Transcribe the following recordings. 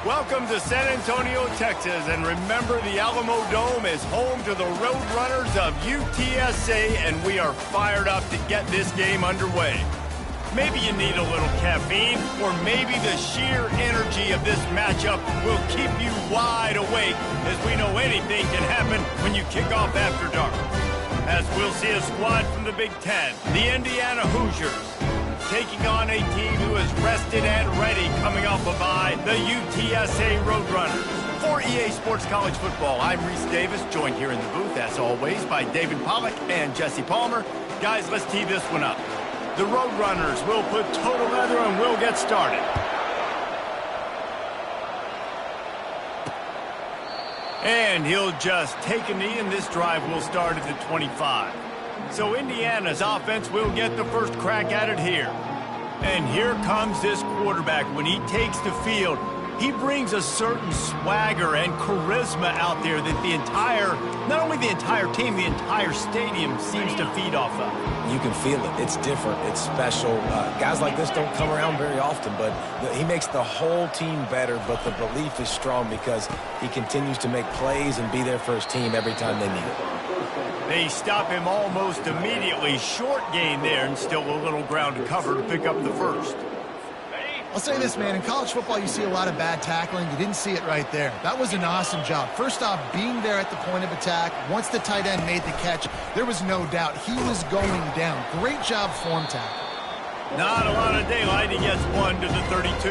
Welcome to San Antonio, Texas, and remember the Alamo Dome is home to the Roadrunners of UTSA, and we are fired up to get this game underway. Maybe you need a little caffeine, or maybe the sheer energy of this matchup will keep you wide awake, as we know anything can happen when you kick off after dark. As we'll see a squad from the Big Ten, the Indiana Hoosiers, taking on a team who is rested and ready coming off a bye, the UTSA Roadrunners. For EA Sports College Football, I'm Reese Davis, joined here in the booth, as always, by David Pollack and Jesse Palmer. Guys, let's tee this one up. The Roadrunners will put total leather and we'll get started. And he'll just take a knee, and this drive will start at the 25. So Indiana's offense will get the first crack at it here. And here comes this quarterback. When he takes the field, he brings a certain swagger and charisma out there that not only the entire team, the entire stadium seems to feed off of. You can feel it. It's different. It's special. Guys like this don't come around very often, but he makes the whole team better, but the belief is strong because he continues to make plays and be there for his team every time they need it. They stop him almost immediately. Short gain there, and still a little ground to cover to pick up the first. I'll say this, man. In college football, you see a lot of bad tackling. You didn't see it right there. That was an awesome job. First off, being there at the point of attack. Once the tight end made the catch, there was no doubt he was going down. Great job form tackle. Not a lot of daylight. He gets one to the 32.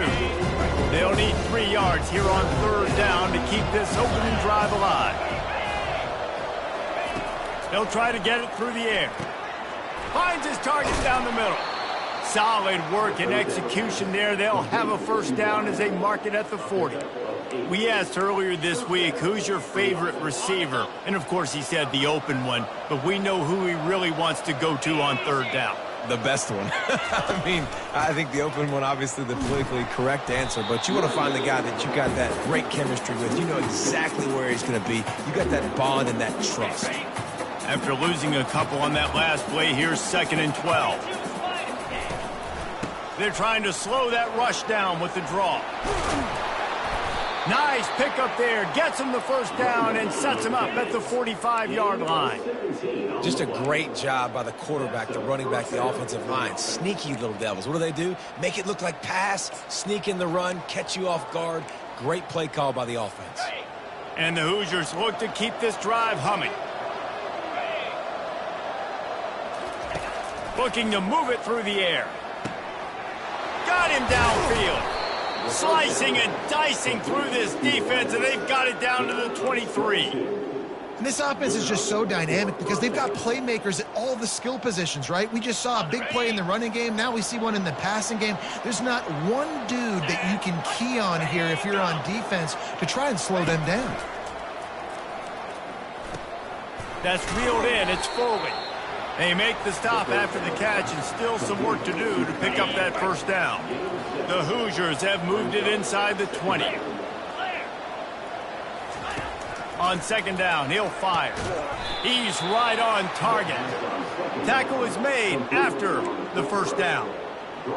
They'll need 3 yards here on third down to keep this opening drive alive. They'll try to get it through the air. Finds his target down the middle. Solid work and execution there. They'll have a first down as they mark it at the 40. We asked earlier this week, who's your favorite receiver? And, of course, he said the open one. But we know who he really wants to go to on third down. The best one. I think the open one, obviously the politically correct answer, but you want to find the guy that you got that great chemistry with. You know exactly where he's going to be. You got that bond and that trust. After losing a couple on that last play, here's 2nd and 12. They're trying to slow that rush down with the draw. Nice pickup there. Gets him the first down and sets him up at the 45-yard line. Just a great job by the quarterback, the running back, the offensive line. Sneaky little devils. What do? Make it look like pass, sneak in the run, catch you off guard. Great play call by the offense. And the Hoosiers look to keep this drive humming. Looking to move it through the air. Got him downfield. Slicing and dicing through this defense, and they've got it down to the 23. And this offense is just so dynamic because they've got playmakers at all the skill positions, right? We just saw a big play in the running game. Now we see one in the passing game. There's not one dude that you can key on here if you're on defense to try and slow them down. That's reeled in. It's Foley. They make the stop after the catch, and still some work to do to pick up that first down. The Hoosiers have moved it inside the 20. On 2nd down, he'll fire. He's right on target. Tackle is made after the first down.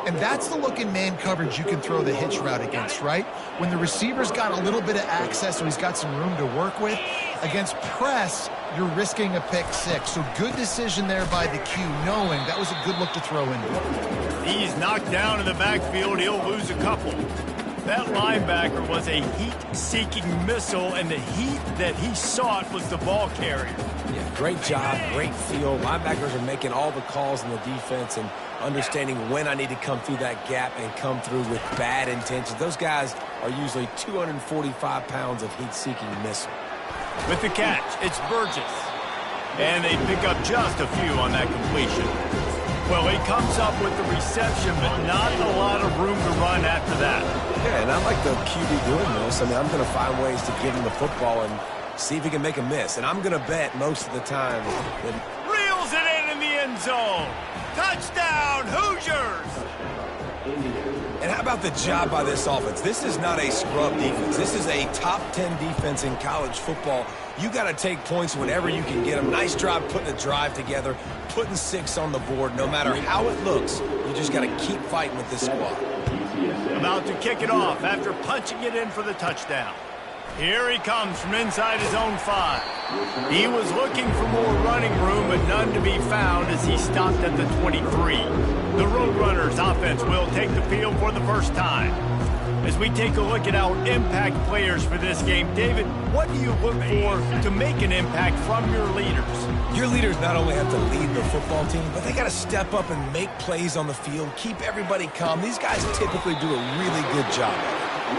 And that's the look in man coverage you can throw the hitch route against, right? When the receiver's got a little bit of access, so he's got some room to work with. Against press, you're risking a pick 6. So good decision there by the Q, knowing that was a good look to throw in. He's knocked down in the backfield. He'll lose a couple. That linebacker was a heat-seeking missile, and the heat that he sought was the ball carrier. Yeah, great job, great feel. Linebackers are making all the calls in the defense and understanding when I need to come through that gap and come through with bad intentions. Those guys are usually 245 pounds of heat-seeking missile. With the catch, it's Burgess. And they pick up just a few on that completion. Well, he comes up with the reception, but not a lot of room to run after that. Yeah, and I like the QB doing this. I mean, I'm going to find ways to give him the football and see if he can make a miss. And I'm going to bet most of the time that... Reels it in the end zone. Touchdown, Hoosiers! And how about the job by this offense? This is not a scrub defense. This is a top 10 defense in college football. You got to take points whenever you can get them. Nice job putting a drive together, putting 6 on the board. No matter how it looks, you just got to keep fighting with this squad. About to kick it off after punching it in for the touchdown. Here he comes from inside his own 5. He was looking for more running room, but none to be found as he stopped at the 23. The Roadrunners offense will take the field for the first time. As we take a look at our impact players for this game, David, what do you look for to make an impact from your leaders? Your leaders not only have to lead the football team, but they got to step up and make plays on the field, keep everybody calm. These guys typically do a really good job.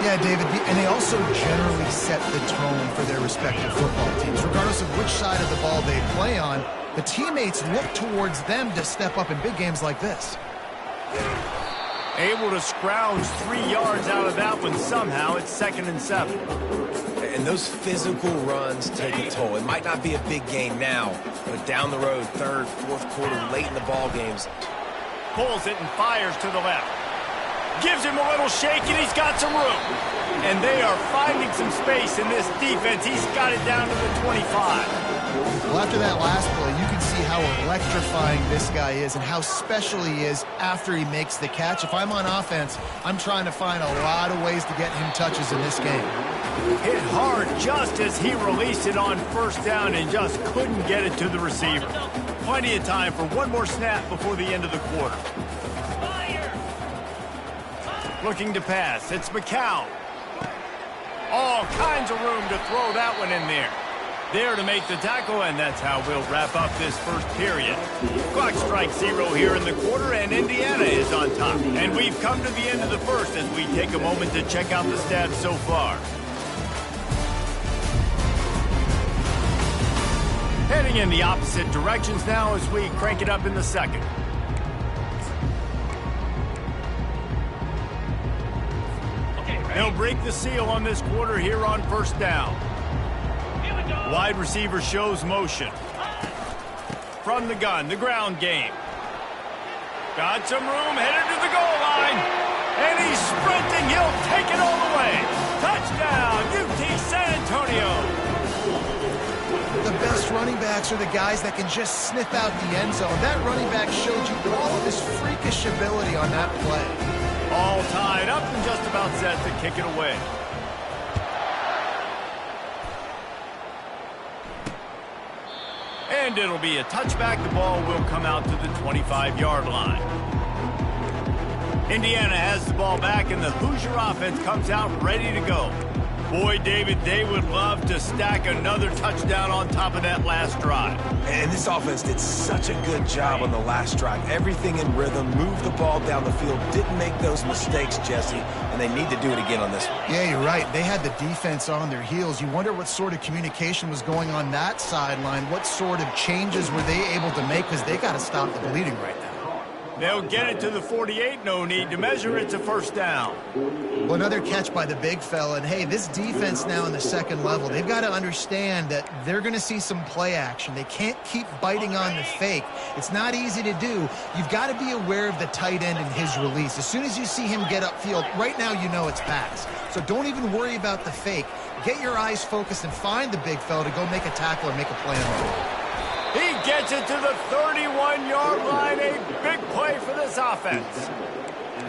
Yeah, David, and they also generally set the tone for their respective football teams. Regardless of which side of the ball they play on, the teammates look towards them to step up in big games like this. Able to scrounge 3 yards out of that one somehow. It's 2nd and 7. And those physical runs take a toll. It might not be a big game now, but down the road, 3rd, 4th quarter, late in the ball games. Pulls it and fires to the left. Gives him a little shake, and he's got some room. And they are finding some space in this defense. He's got it down to the 25. Well, after that last play, you can see how electrifying this guy is and how special he is after he makes the catch. If I'm on offense, I'm trying to find a lot of ways to get him touches in this game. Hit hard just as he released it on 1st down and just couldn't get it to the receiver. Plenty of time for one more snap before the end of the quarter. Looking to pass. It's McCown. All kinds of room to throw that one in there. There to make the tackle, and that's how we'll wrap up this first period. Clock strikes 0 here in the quarter, and Indiana is on top. And we've come to the end of the first as we take a moment to check out the stats so far. Heading in the opposite directions now as we crank it up in the second. They'll break the seal on this quarter here on 1st down. Wide receiver shows motion. From the gun, the ground game. Got some room, headed to the goal line. And he's sprinting, he'll take it all the way. Touchdown, UT San Antonio. The best running backs are the guys that can just sniff out the end zone. That running back showed you all of his freakish ability on that play. All tied up and just about set to kick it away. And it'll be a touchback. The ball will come out to the 25-yard line. Indiana has the ball back, and the Hoosier offense comes out ready to go. Boy, David, they would love to stack another touchdown on top of that last drive. And this offense did such a good job on the last drive. Everything in rhythm, moved the ball down the field, didn't make those mistakes, Jesse, and they need to do it again on this one. Yeah, you're right. They had the defense on their heels. You wonder what sort of communication was going on that sideline. What sort of changes were they able to make, because they got to stop the bleeding right now. They'll get it to the 48. No need to measure. It's a 1st down. Well, another catch by the big fella. And, hey, this defense now in the 2nd level, they've got to understand that they're going to see some play action. They can't keep biting on the fake. It's not easy to do. You've got to be aware of the tight end and his release. As soon as you see him get upfield, right now you know it's pass. So don't even worry about the fake. Get your eyes focused and find the big fella to go make a tackle or make a play on the ball. He gets it to the 31-yard line. A big play for this offense.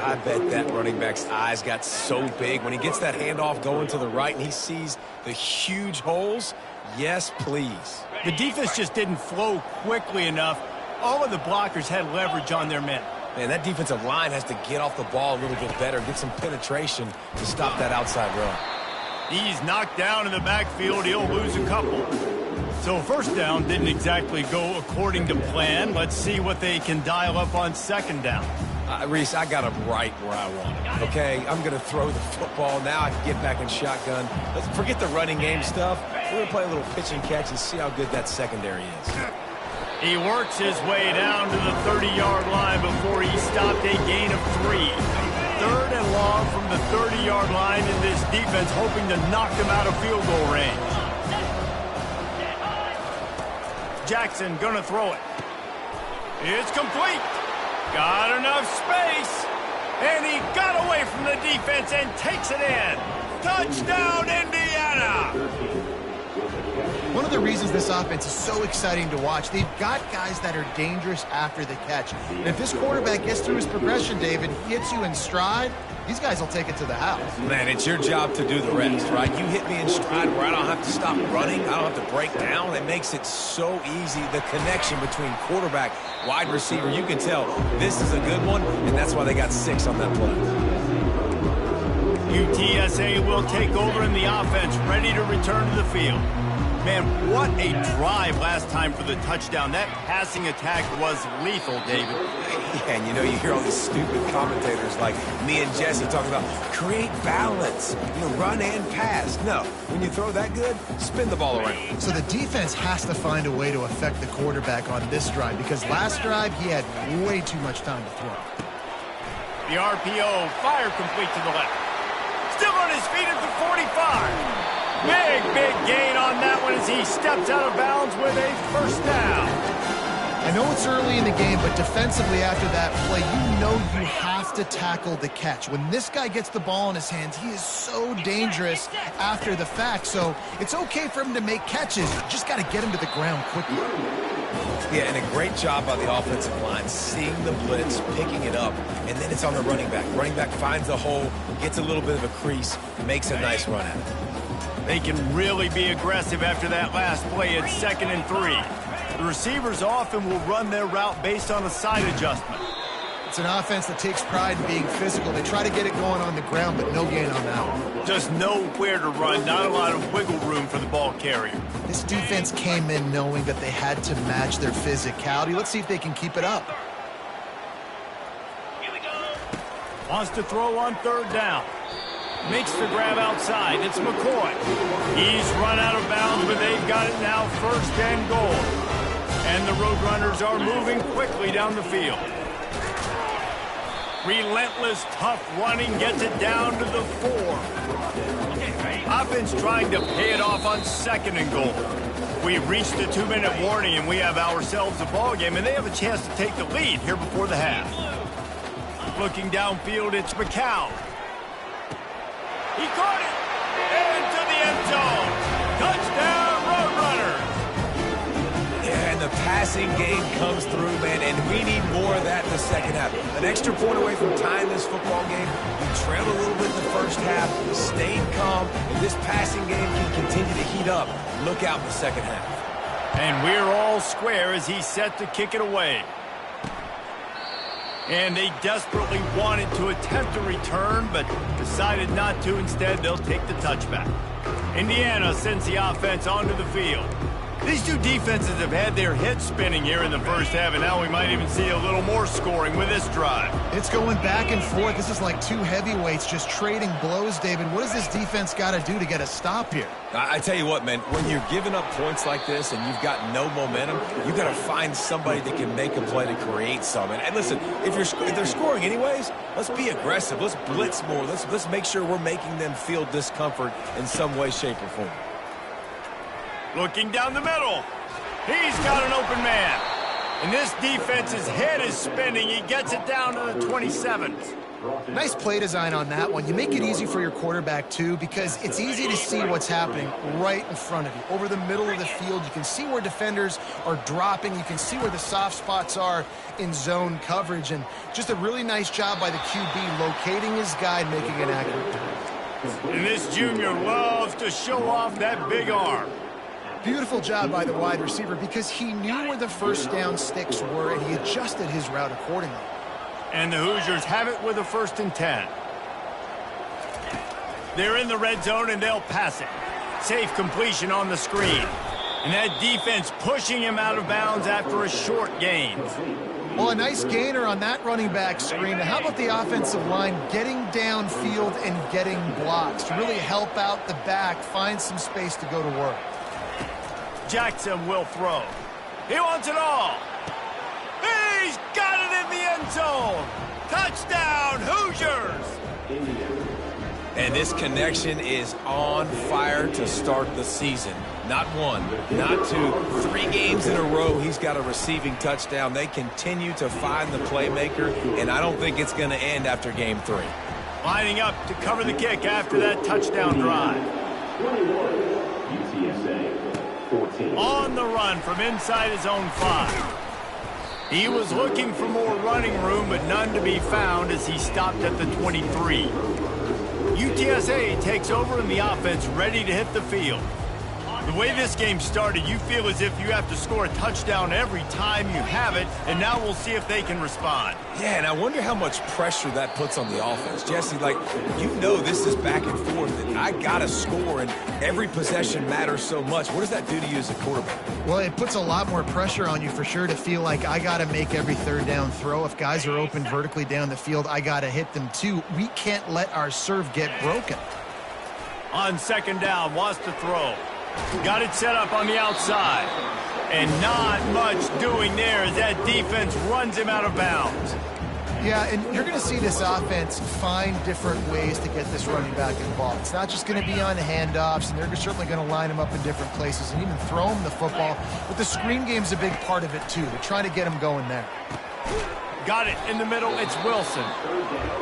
I bet that running back's eyes got so big when he gets that handoff going to the right and he sees the huge holes. Yes, please. The defense just didn't flow quickly enough. All of the blockers had leverage on their men. Man, that defensive line has to get off the ball a little bit better, get some penetration to stop that outside run. He's knocked down in the backfield. He'll lose a couple. So 1st down didn't exactly go according to plan. Let's see what they can dial up on 2nd down. Reese, I got him right where I want him. Okay, I'm going to throw the football. Now I can get back in shotgun. Let's forget the running game stuff. We're going to play a little pitch and catch and see how good that secondary is. He works his way down to the 30-yard line before he stopped a gain of 3. 3rd and long from the 30-yard line, in this defense hoping to knock them out of field goal range. Jackson gonna throw it. It's complete. Got enough space. And he got away from the defense and takes it in. Touchdown, Indiana! One of of the reasons this offense is so exciting to watch. They've got guys that are dangerous after the catch. And if this quarterback gets through his progression, David, hits you in stride, these guys will take it to the house. Man, it's your job to do the rest, right? You hit me in stride where I don't have to stop running. I don't have to break down. It makes it so easy. The connection between quarterback, wide receiver, you can tell this is a good one, and that's why they got 6 on that play. UTSA will take over in the offense, ready to return to the field. Man, what a drive last time for the touchdown. That passing attack was lethal, David. Yeah, and you know, you hear all these stupid commentators like me and Jesse talking about create balance, run and pass. No, when you throw that good, spin the ball around. So the defense has to find a way to affect the quarterback on this drive because last drive he had way too much time to throw. The RPO, fire complete to the left. Still on his feet at the 45. Big gain on that one as he steps out of bounds with a first down. I know it's early in the game, but defensively after that play, you know you have to tackle the catch. When this guy gets the ball in his hands, he is so dangerous after the fact. So it's okay for him to make catches. You just got to get him to the ground quickly. Yeah, and a great job by the offensive line, seeing the blitz, picking it up, and then it's on the running back. Running back finds a hole, gets a little bit of a crease, makes a nice run at it. They can really be aggressive after that last play at 2nd and 3. The receivers often will run their route based on a side adjustment. It's an offense that takes pride in being physical. They try to get it going on the ground, but no gain on that one. Just nowhere to run, not a lot of wiggle room for the ball carrier. This defense came in knowing that they had to match their physicality. Let's see if they can keep it up. Wants to throw on 3rd down. Makes the grab outside. It's McCoy. He's run out of bounds, but they've got it now 1st and goal. And the Roadrunners are moving quickly down the field. Relentless, tough running gets it down to the 4. Offense trying to pay it off on 2nd and goal. We've reached the 2-minute warning, and we have ourselves a ball game, and they have a chance to take the lead here before the half. Looking downfield, it's McCown. He caught it into the end zone. Touchdown, Roadrunners. Yeah, and the passing game comes through, man, and we need more of that in the second half. An extra point away from tying this football game. We trailed a little bit in the first half, stayed calm, and this passing game can continue to heat up. Look out in the second half. And we're all square as he's set to kick it away. And they desperately wanted to attempt a return, but decided not to. Instead, they'll take the touchback. Indiana sends the offense onto the field. These two defenses have had their heads spinning here in the first half, and now we might even see a little more scoring with this drive. It's going back and forth. This is like two heavyweights just trading blows, David. What does this defense got to do to get a stop here? I tell you what, man, when you're giving up points like this and you've got no momentum, you've got to find somebody that can make a play to create some. And listen, if they're scoring anyways, let's be aggressive. Let's blitz more. Let's make sure we're making them feel discomfort in some way, shape, or form. Looking down the middle. He's got an open man. And this defense's head is spinning. He gets it down to the 27. Nice play design on that one. You make it easy for your quarterback, too, because it's easy to see what's happening right in front of you. Over the middle of the field, you can see where defenders are dropping. You can see where the soft spots are in zone coverage. And just a really nice job by the QB locating his guy and making an accurate throw. And this junior loves to show off that big arm. Beautiful job by the wide receiver because he knew where the first down sticks were and he adjusted his route accordingly. And the Hoosiers have it with a 1st and 10. They're in the red zone and they'll pass it. Safe completion on the screen. And that defense pushing him out of bounds after a short gain. Well, a nice gainer on that running back screen. Now, how about the offensive line getting downfield and getting blocks to really help out the back, find some space to go to work? Jackson will throw. He wants it all. He's got it in the end zone. Touchdown, Hoosiers. And this connection is on fire to start the season. Not one, not two, 3 games in a row he's got a receiving touchdown. They continue to find the playmaker, and I don't think it's going to end after game 3. Lining up to cover the kick after that touchdown drive. On the run from inside his own 5. He was looking for more running room, but none to be found as he stopped at the 23. UTSA takes over in the offense, ready to hit the field. The way this game started, you feel as if you have to score a touchdown every time you have it, and now we'll see if they can respond. Yeah, and I wonder how much pressure that puts on the offense. Jesse, like, you know this is back and forth, and I got to score, and every possession matters so much. What does that do to you as a quarterback? Well, it puts a lot more pressure on you for sure to feel like I got to make every third down throw. If guys are open vertically down the field, I got to hit them too. We can't let our serve get broken. On second down, wants to throw. Got it set up on the outside. And not much doing there as that defense runs him out of bounds. Yeah, and you're going to see this offense find different ways to get this running back involved. It's not just going to be on handoffs, and they're certainly going to line him up in different places and even throw him the football. But the screen game's a big part of it, too. They're trying to get him going there. Got it in the middle. It's Wilson.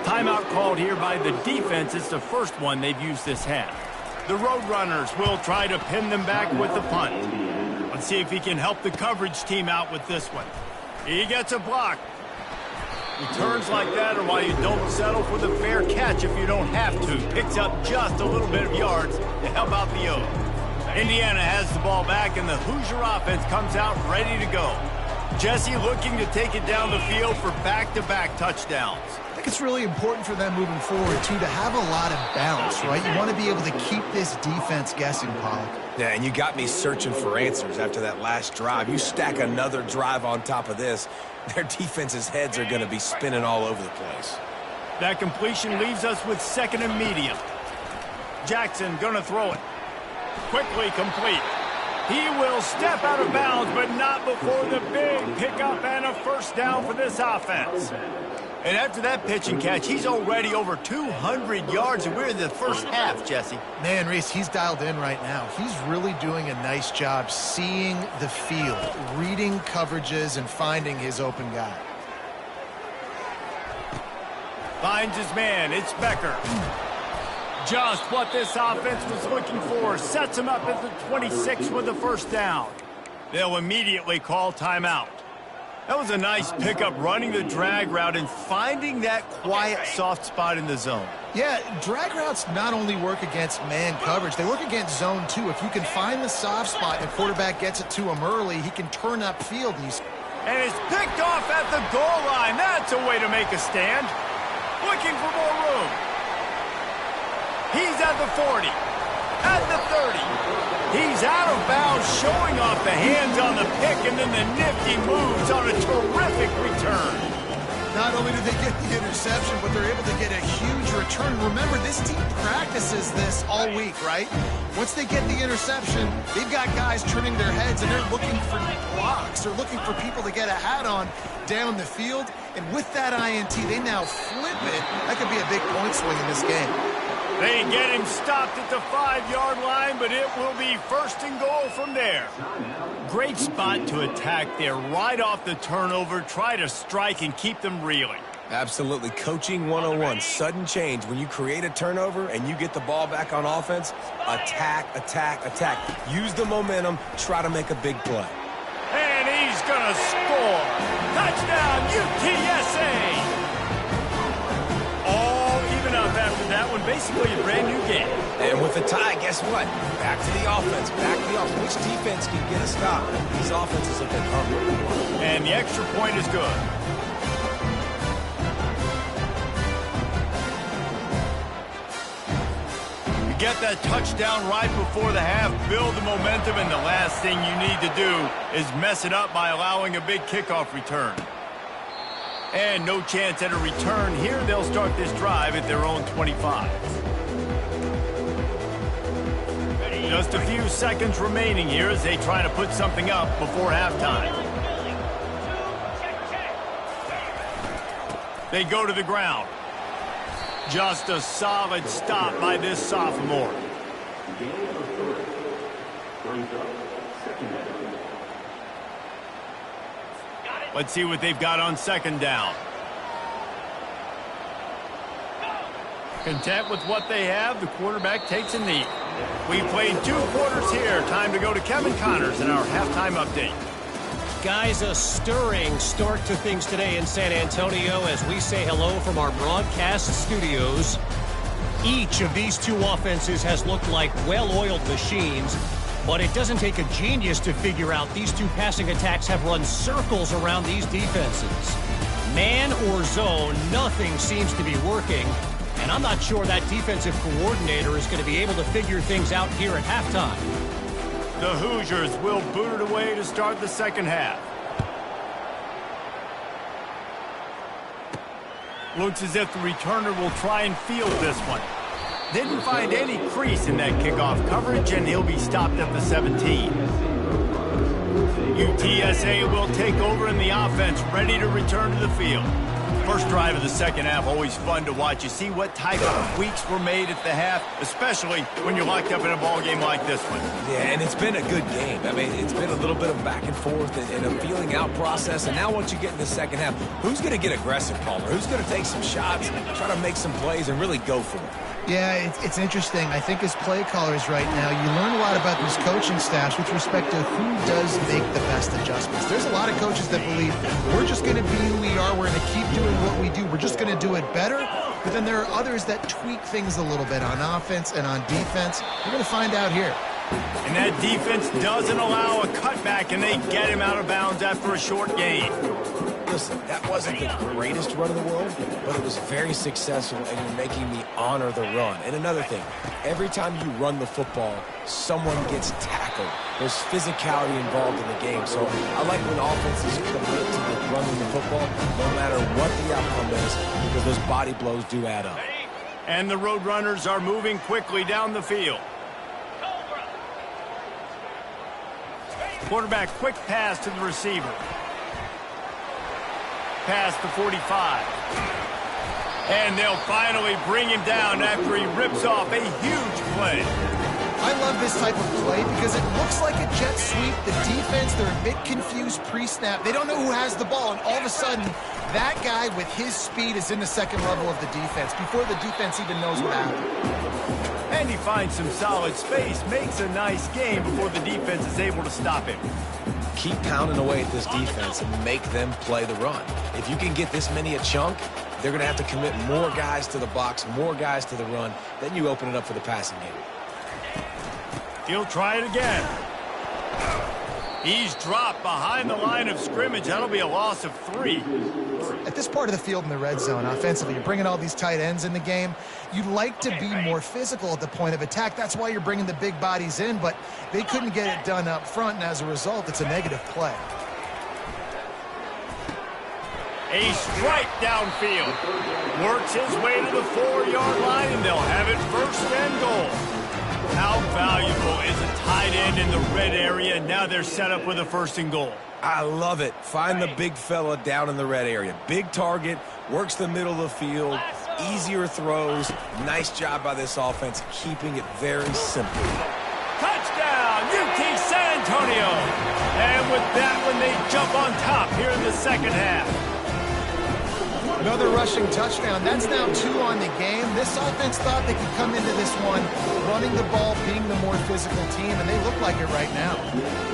Timeout called here by the defense. It's the first one they've used this half. The Roadrunners will try to pin them back with the punt. Let's see if he can help the coverage team out with this one. He gets a block. Returns like that are why you don't settle for the fair catch if you don't have to. Picks up just a little bit of yards to help out the O. Indiana has the ball back, and the Hoosier offense comes out ready to go. Jesse looking to take it down the field for back-to-back touchdowns. I think it's really important for them moving forward, too, to have a lot of bounce, right? You want to be able to keep this defense guessing, Pollock. Yeah, and you got me searching for answers after that last drive. You stack another drive on top of this, their defense's heads are going to be spinning all over the place. That completion leaves us with second and medium. Jackson going to throw it. Quickly complete. He will step out of bounds, but not before the big pickup and a first down for this offense. And after that pitch and catch, he's already over 200 yards, and we're in the first half, Jesse. Man, Reese, he's dialed in right now. He's really doing a nice job seeing the field, reading coverages, and finding his open guy. Finds his man. It's Becker. Just what this offense was looking for. Sets him up at the 26 with the first down. They'll immediately call timeout. That was a nice pickup, running the drag route and finding that quiet, soft spot in the zone. Yeah, drag routes not only work against man coverage, they work against zone too. If you can find the soft spot and the quarterback gets it to him early, he can turn upfield. And it's picked off at the goal line. That's a way to make a stand. Looking for more room. He's at the 40, at the 30. He's out of bounds, showing off the hands on the pick, and then the nifty moves on a terrific return. Not only do they get the interception, but they're able to get a huge return. Remember, this team practices this all week, right? Once they get the interception, they've got guys turning their heads, and they're looking for blocks. They're looking for people to get a hat on down the field. And with that INT, they now flip it. That could be a big point swing in this game. They get him stopped at the 5-yard line, but it will be first and goal from there. Great spot to attack there, right off the turnover. Try to strike and keep them reeling. Absolutely. Coaching 101. Sudden change. When you create a turnover and you get the ball back on offense, attack, attack, attack. Use the momentum. Try to make a big play. And he's going to score. Touchdown, UTSA. All even up after that one. Basically a brand new game. And with the tie, guess what? Back to the offense. Back to the offense. Which defense can get a stop? These offenses have been hungry. And the extra point is good. You get that touchdown right before the half, build the momentum, and the last thing you need to do is mess it up by allowing a big kickoff return. And no chance at a return here. They'll start this drive at their own 25. Just a few seconds remaining here as they try to put something up before halftime. They go to the ground. Just a solid stop by this sophomore. Let's see what they've got on second down. Content with what they have, the quarterback takes a knee. We played 2 quarters here. Time to go to Kevin Connors in our halftime update. Guys, a stirring start to things today in San Antonio as we say hello from our broadcast studios. Each of these 2 offenses has looked like well-oiled machines, but it doesn't take a genius to figure out these 2 passing attacks have run circles around these defenses. Man or zone, nothing seems to be working, and I'm not sure that defensive coordinator is going to be able to figure things out here at halftime. The Hoosiers will boot it away to start the second half. Looks as if the returner will try and field this one. Didn't find any crease in that kickoff coverage, and he'll be stopped at the 17. UTSA will take over in the offense, ready to return to the field. First drive of the second half, always fun to watch. You see what type of tweaks were made at the half, especially when you're locked up in a ball game like this one. Yeah, and it's been a good game. I mean, it's been a little bit of back and forth and a feeling out process. And now once you get in the second half, who's going to get aggressive, Palmer? Who's going to take some shots, try to make some plays, and really go for it? Yeah, it's interesting. I think as play callers right now, you learn a lot about these coaching staffs with respect to who does make the best adjustments. There's a lot of coaches that believe we're just going to be who we are. We're going to keep doing what we do. We're just going to do it better. But then there are others that tweak things a little bit on offense and on defense. We're going to find out here. And that defense doesn't allow a cutback, and they get him out of bounds after a short gain. Listen, that wasn't the greatest run in the world, but it was very successful, and you're making me honor the run. And another thing, every time you run the football, someone gets tackled. There's physicality involved in the game. So I like when offenses commit to running the football, no matter what the outcome is, because those body blows do add up. And the Roadrunners are moving quickly down the field. Quarterback quick pass to the receiver. Past the 45. And they'll finally bring him down after he rips off a huge play. I love this type of play because it looks like a jet sweep. The defense, they're a bit confused pre-snap. They don't know who has the ball, and all of a sudden, that guy with his speed is in the second level of the defense before the defense even knows what happened. And he finds some solid space, makes a nice game before the defense is able to stop him. Keep pounding away at this defense and make them play the run. If you can get this many a chunk, they're going to have to commit more guys to the box, more guys to the run. Then you open it up for the passing game. He'll try it again. He's dropped behind the line of scrimmage. That'll be a loss of 3. At this part of the field in the red zone, offensively, you're bringing all these tight ends in the game. You'd like to be more physical at the point of attack. That's why you're bringing the big bodies in, but they couldn't get it done up front, and as a result, it's a negative play. A strike downfield. Works his way to the 4-yard line, and they'll have it first and goal. How valuable is a tight end in the red area? Now they're set up with a first and goal. I love it. Find the big fella down in the red area. Big target, works the middle of the field, easier throws. Nice job by this offense, keeping it very simple. Touchdown, UT San Antonio. And with that one, they jump on top here in the second half. Another rushing touchdown. That's now 2 on the game. This offense thought they could come into this one running the ball, being the more physical team, and they look like it right now.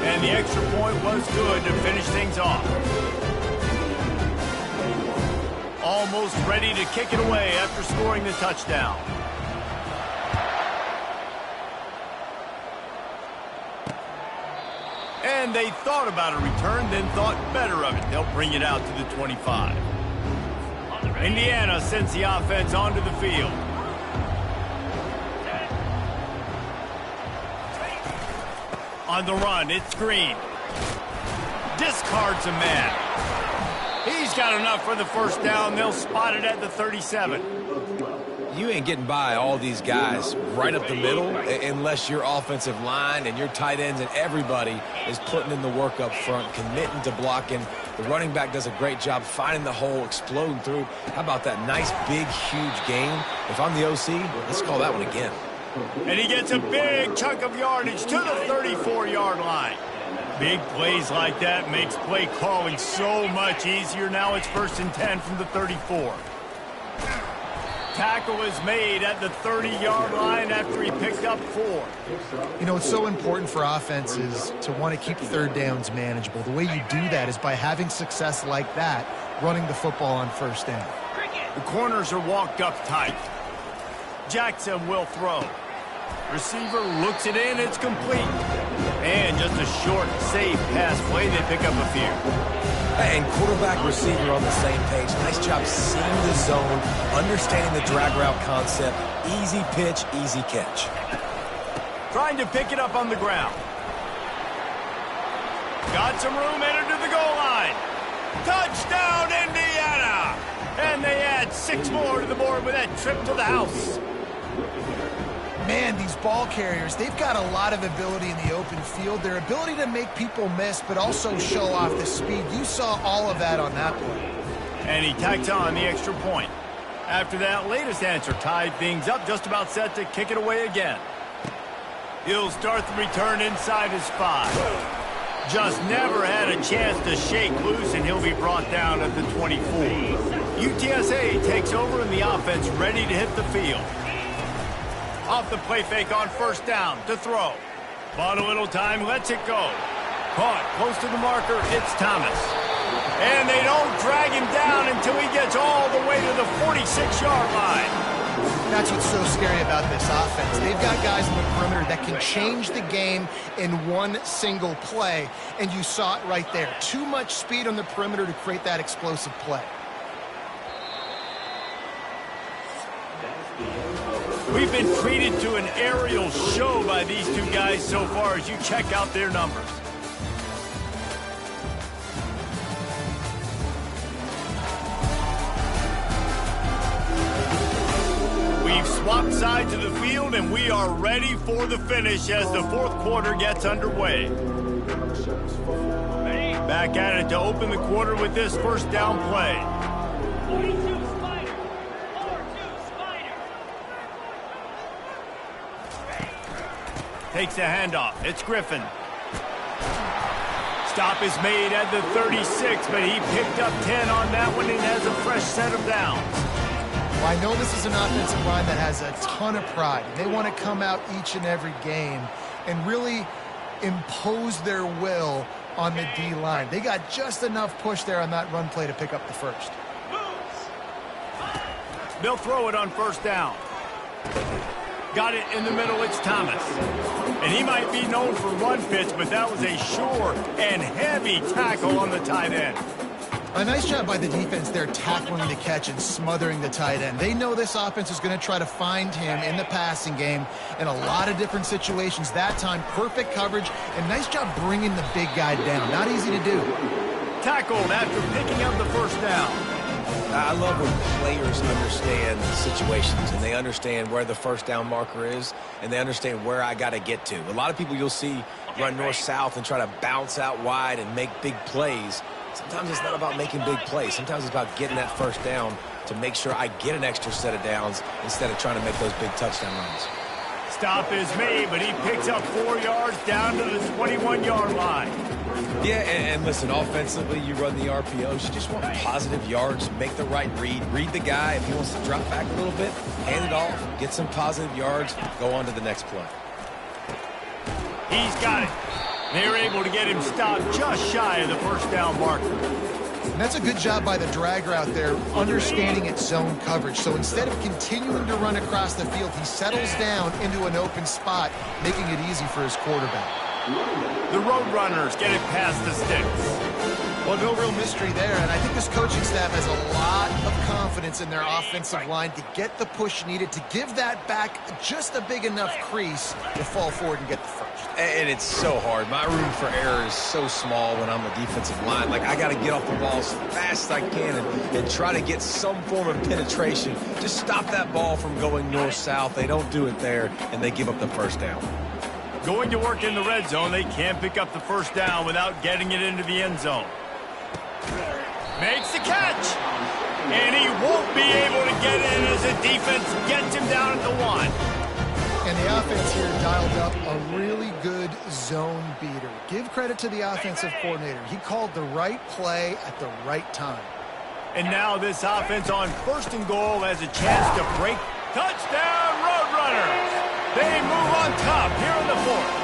And the extra point was good to finish things off. Almost ready to kick it away after scoring the touchdown. And they thought about a return, then thought better of it. They'll bring it out to the 25. Indiana sends the offense onto the field. On the run, it's Green. Discards a man. He's got enough for the first down. They'll spot it at the 37. You ain't getting by all these guys right up the middle unless your offensive line and your tight ends and everybody is putting in the work up front, committing to blocking. The running back does a great job finding the hole, exploding through. How about that nice, big, huge gain? If I'm the OC, let's call that one again. And he gets a big chunk of yardage to the 34-yard line. Big plays like that makes play calling so much easier. Now it's 1st and 10 from the 34. tackle is made at the 30-yard line after he picked up 4. You know, it's so important for offenses to want to keep third downs manageable. The way you do that is by having success like that, running the football on first down. The corners are walked up tight. Jackson will throw. Receiver looks it in. It's complete. And just a short, safe pass play. They pick up a few. And quarterback, receiver on the same page. Nice job seeing the zone, understanding the drag route concept. Easy pitch, easy catch. Trying to pick it up on the ground. Got some room, entered to the goal line. Touchdown, Indiana! And they add 6 more to the board with that trip to the house. Man, these ball carriers, they've got a lot of ability in the open field. Their ability to make people miss, but also show off the speed. You saw all of that on that play. And he tacks on the extra point. After that latest answer tied things up, just about set to kick it away again. He'll start the return inside his 5. Just never had a chance to shake loose, and he'll be brought down at the 24. UTSA takes over, and the offense ready to hit the field. Off the play fake on first down to throw. Bought a little time, lets it go. Caught close to the marker, it's Thomas. And they don't drag him down until he gets all the way to the 46-yard line. That's what's so scary about this offense. They've got guys in the perimeter that can change the game in one single play, and you saw it right there. Too much speed on the perimeter to create that explosive play. We've been treated to an aerial show by these two guys so far as you check out their numbers. We've swapped sides of the field, and we are ready for the finish as the fourth quarter gets underway. Back at it to open the quarter with this first down play. 42 Spider. 4-2 Spider. Takes the handoff. It's Griffin. Stop is made at the 36, but he picked up 10 on that one and has a fresh set of downs. Well, I know this is an offensive line that has a ton of pride. They want to come out each and every game and really impose their will on the D-line. They got just enough push there on that run play to pick up the first. They'll throw it on first down. Got it in the middle, it's Thomas. And he might be known for run fits, but that was a sure and heavy tackle on the tight end. A nice job by the defense there, tackling the catch and smothering the tight end. They know this offense is going to try to find him in the passing game in a lot of different situations. That time, perfect coverage, and nice job bringing the big guy down. Not easy to do. Tackled after picking up the first down. I love when players understand situations and they understand where the first down marker is and they understand where I got to get to. A lot of people you'll see run north-south and try to bounce out wide and make big plays. Sometimes it's not about making big plays. Sometimes it's about getting that first down to make sure I get an extra set of downs instead of trying to make those big touchdown runs. Stop is made, but he picks up 4 yards down to the 21-yard line. Yeah, and listen, offensively, you run the RPOs. You just want positive yards, make the right read the guy. If he wants to drop back a little bit, hand it off, get some positive yards, go on to the next play. He's got it. They're able to get him stopped just shy of the first down marker. And that's a good job by the drag route there, understanding its zone coverage. So instead of continuing to run across the field, he settles down into an open spot, making it easy for his quarterback. The Roadrunners get it past the sticks. Well, no real mystery there, and I think this coaching staff has a lot of confidence in their offensive line to get the push needed, to give that back just a big enough crease to fall forward and get the first. And it's so hard. My room for error is so small when I'm a defensive line. Like, I got to get off the ball as fast as I can and try to get some form of penetration. Just stop that ball from going north-south. They don't do it there, and they give up the first down. Going to work in the red zone, they can't pick up the first down without getting it into the end zone. Makes the catch, and he won't be able to get in as the defense gets him down at the 1. And the offense here dialed up a really good zone beater. Give credit to the offensive coordinator. He called the right play at the right time. And now this offense on 1st and goal has a chance to break. Touchdown, Roadrunners! They move on top here in the 4th.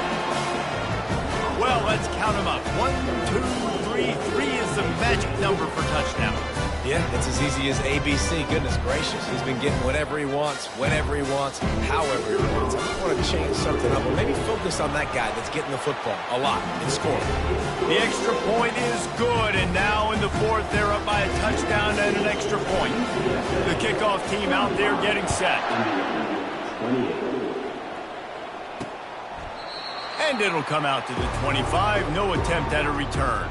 Well, let's count them up. 1, 2, 3. 3 is the magic number for touchdown. Yeah, it's as easy as ABC. Goodness gracious. He's been getting whatever he wants, whenever he wants, however he wants. I just want to change something up, or maybe focus on that guy that's getting the football a lot and scoring. The extra point is good, and now in the 4th, they're up by a touchdown and an extra point. The kickoff team out there getting set. And it'll come out to the 25. No attempt at a return.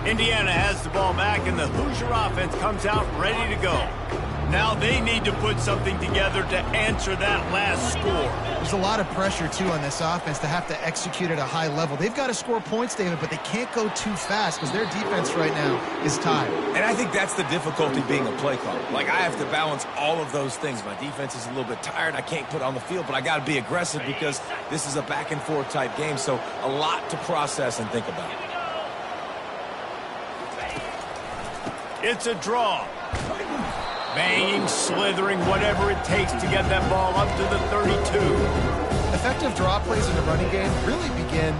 Indiana has the ball back, and the Hoosier offense comes out ready to go. Now they need to put something together to answer that last score. There's a lot of pressure, too, on this offense to have to execute at a high level. They've got to score points, David, but they can't go too fast because their defense right now is tired. And I think that's the difficulty being a play caller. Like, I have to balance all of those things. My defense is a little bit tired. I can't put on the field, but I got to be aggressive because this is a back-and-forth type game, so a lot to process and think about. It's a draw. Banging, slithering, whatever it takes to get that ball up to the 32. Effective draw plays in the running game really begin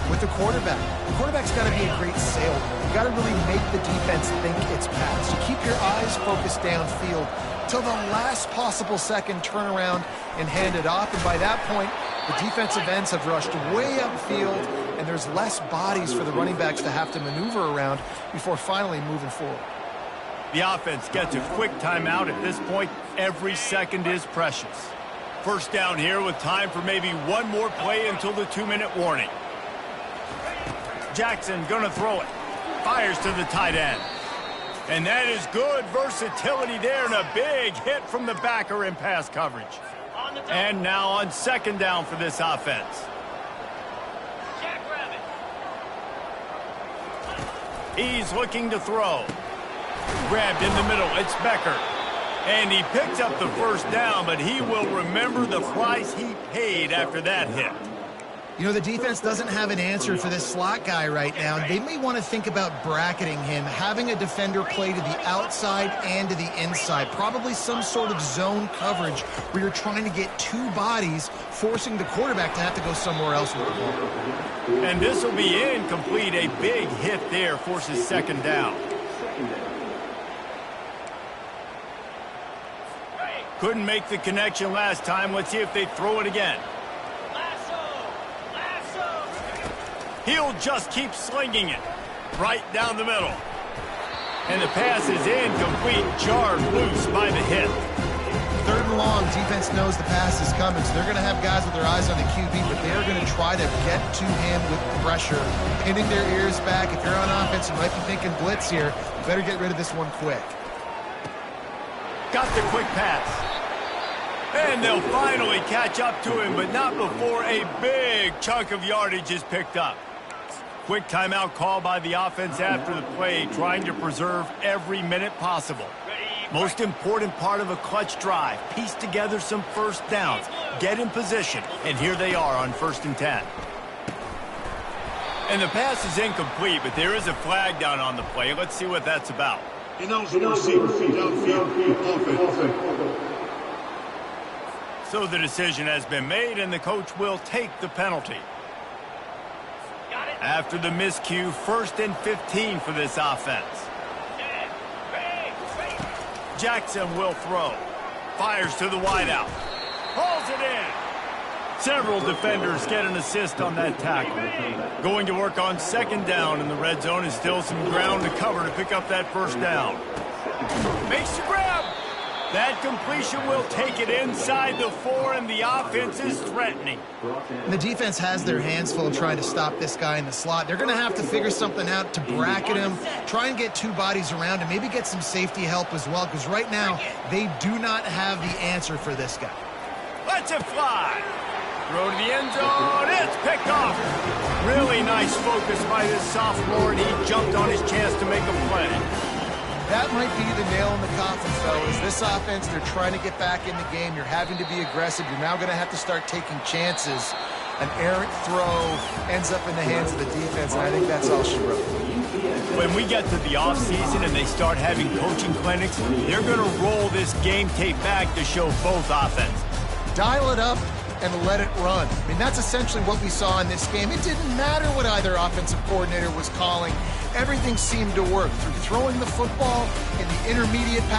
with the quarterback. The quarterback's got to be a great salesman. You got to really make the defense think it's pass. You keep your eyes focused downfield till the last possible second, turn around and hand it off. And by that point, the defensive ends have rushed way upfield, and there's less bodies for the running backs to have to maneuver around before finally moving forward. The offense gets a quick timeout. At this point, every second is precious. First down here with time for maybe one more play until the 2-minute warning. Jackson gonna throw it. Fires to the tight end. And that is good versatility there, and a big hit from the backer in pass coverage. And now on 2nd down for this offense. He's looking to throw. Grabbed in the middle, it's Becker. And he picks up the first down, but he will remember the price he paid after that hit. You know, the defense doesn't have an answer for this slot guy right now. They may want to think about bracketing him, having a defender play to the outside and to the inside. Probably some sort of zone coverage where you're trying to get 2 bodies, forcing the quarterback to have to go somewhere else with the ball. And this will be incomplete. A big hit there forces 2nd down. Couldn't make the connection last time. Let's see if they throw it again. He'll just keep slinging it right down the middle. And the pass is incomplete, jarred loose by the hit. 3rd and long, defense knows the pass is coming, so they're going to have guys with their eyes on the QB, but they're going to try to get to him with pressure, pinning their ears back. If you're on offense, you might be thinking blitz here. You better get rid of this one quick. Got the quick pass. And they'll finally catch up to him, but not before a big chunk of yardage is picked up. Quick timeout call by the offense after the play, trying to preserve every minute possible. Most important part of a clutch drive, piece together some first downs, get in position, and here they are on 1st and 10. And the pass is incomplete, but there is a flag down on the play. Let's see what that's about. So the decision has been made, and the coach will take the penalty. After the miscue, 1st and 15 for this offense. Jackson will throw. Fires to the wideout. Hauls it in. Several defenders get an assist on that tackle. Going to work on 2nd down in the red zone is still some ground to cover to pick up that 1st down. Makes the grab. That completion will take it inside the 4, and the offense is threatening. And the defense has their hands full trying to stop this guy in the slot. They're going to have to figure something out to bracket him, try and get 2 bodies around, and maybe get some safety help as well, because right now they do not have the answer for this guy. Lets it fly. Throw to the end zone. It's picked off. Really nice focus by this sophomore, and he jumped on his chance to make a play. That might be the nail in the coffin, fellas. This offense, they're trying to get back in the game. You're having to be aggressive. You're now going to have to start taking chances. an errant throw ends up in the hands of the defense, and I think that's all she wrote. When we get to the offseason and they start having coaching clinics, they're going to roll this game tape back to show both offenses. Dial it up and let it run. I mean, that's essentially what we saw in this game. It didn't matter what either offensive coordinator was calling. Everything seemed to work through throwing the football in the intermediate pass.